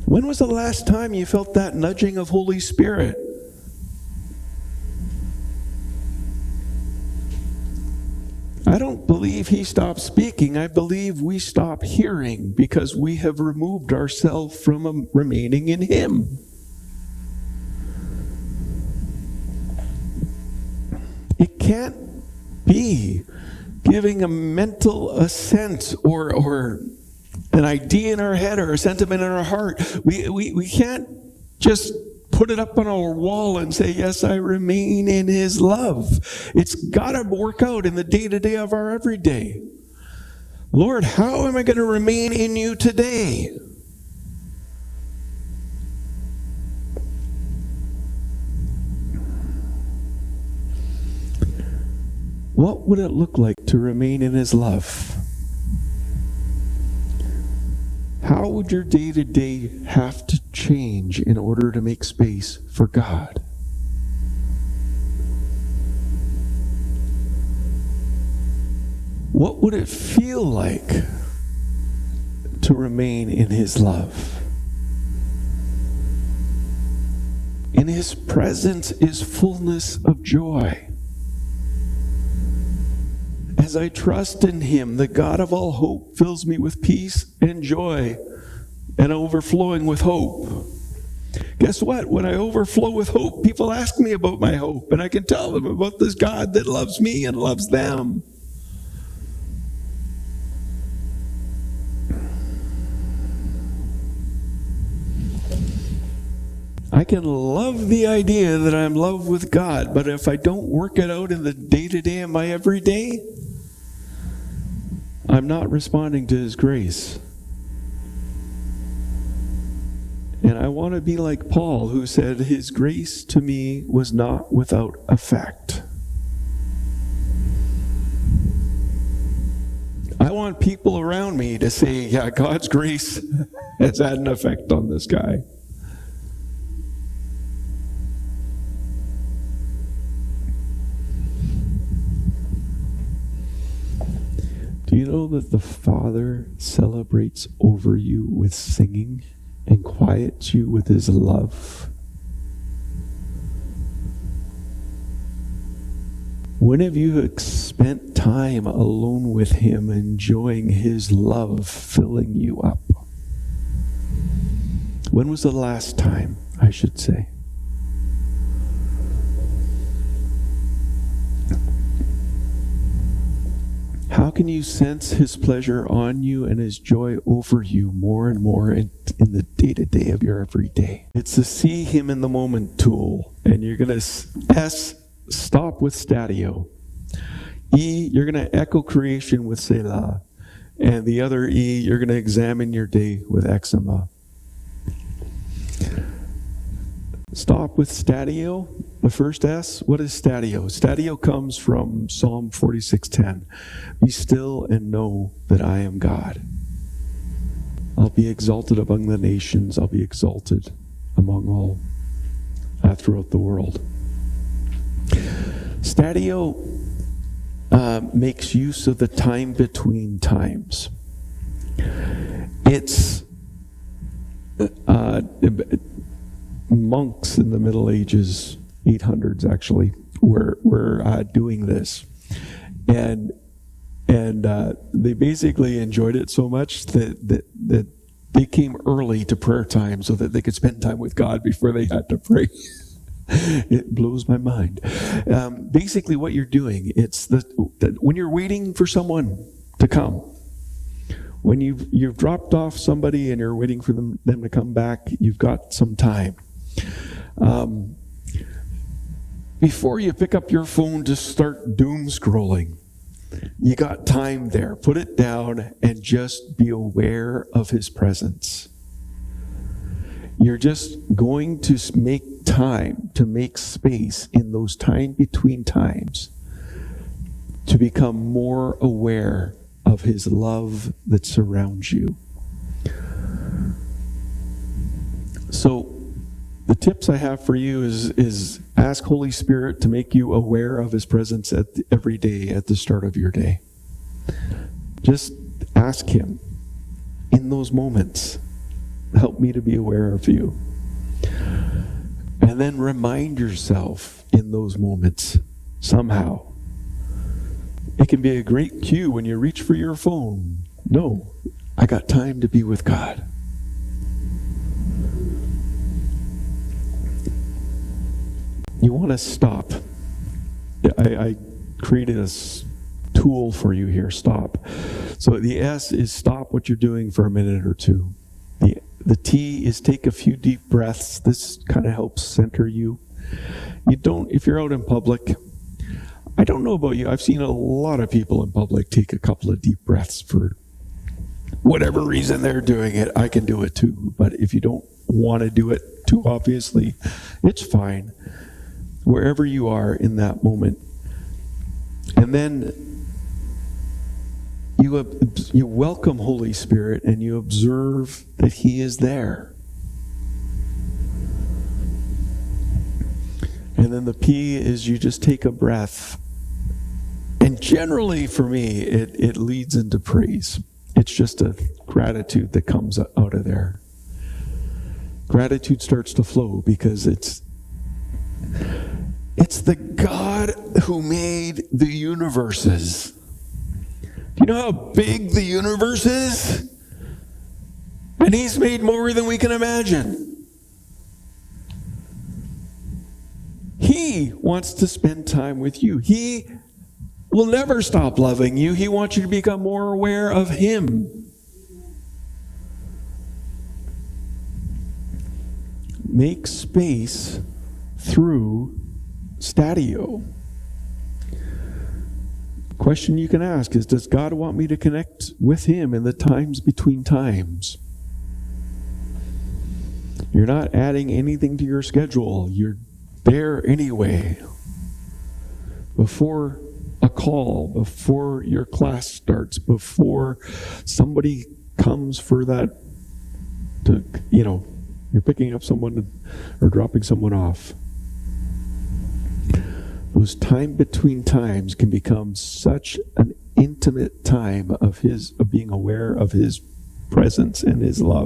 When was the last time you felt that nudging of Holy Spirit? I don't believe he stopped speaking. I believe we stop hearing because we have removed ourselves from remaining in him. It can't be giving a mental assent or an idea in our head or a sentiment in our heart. We can't just put it up on our wall and say, yes, I remain in his love. It's got to work out in the day-to-day of our everyday. Lord, how am I going to remain in you today? What would it look like to remain in his love? How would your day-to-day have to change in order to make space for God? What would it feel like to remain in his love? In his presence is fullness of joy. As I trust in him, the God of all hope fills me with peace and joy and overflowing with hope. Guess what? When I overflow with hope, people ask me about my hope, and I can tell them about this God that loves me and loves them. I can love the idea that I'm in love with God, but if I don't work it out in the day-to-day of my everyday, I'm not responding to his grace. And I want to be like Paul, who said, his grace to me was not without effect. I want people around me to say, yeah, God's grace has had an effect on this guy. Do you know that the Father celebrates over you with singing and quiets you with his love? When have you spent time alone with him, enjoying his love filling you up? When was the last time, I should say? How can you sense his pleasure on you and his joy over you more and more in the day-to-day of your everyday? It's the see him in the moment tool. And you're going to stop with Stadio. E, you're going to echo creation with Selah. And the other E, you're going to examine your day with eczema. Stop with Stadio. The first S, what is Stadio? Stadio comes from Psalm 46:10. Be still and know that I am God. I'll be exalted among the nations. I'll be exalted among all throughout the world. Stadio makes use of the time between times. It's monks in the Middle Ages, 800s actually, were doing this, and they basically enjoyed it so much that they came early to prayer time so that they could spend time with God before they had to pray. It blows my mind. Basically, what you're doing, it's when you're waiting for someone to come. When you've dropped off somebody and you're waiting for them to come back, you've got some time. Before you pick up your phone to start doom scrolling, you got time there. Put it down and just be aware of his presence. You're just going to make time, to make space in those time between times to become more aware of his love that surrounds you. So the tips I have for you is ask Holy Spirit to make you aware of his presence every day at the start of your day. Just ask him in those moments. help me to be aware of you. And then remind yourself in those moments somehow. It can be a great cue when you reach for your phone. No, I got time to be with God. You want to stop. I created a tool for you here, stop. So the S is stop what you're doing for a minute or two. The T is take a few deep breaths. This kind of helps center you. If you're out in public, I don't know about you, I've seen a lot of people in public take a couple of deep breaths for whatever reason they're doing it. I can do it too, but if you don't want to do it too obviously, it's fine. Wherever you are in that moment. And then you welcome Holy Spirit and you observe that He is there. And then the P is you just take a breath. And generally for me, it leads into praise. It's just a gratitude that comes out of there. Gratitude starts to flow because it's the God who made the universes. Do you know how big the universe is? And He's made more than we can imagine. He wants to spend time with you. He will never stop loving you. He wants you to become more aware of Him. Make space through Stadio. Question you can ask is, does God want me to connect with Him in the times between times? You're not adding anything to your schedule. You're there anyway. Before a call, before your class starts, before somebody comes for that, you're picking up someone or dropping someone off. Those time between times can become such an intimate time of being aware of His presence and His love.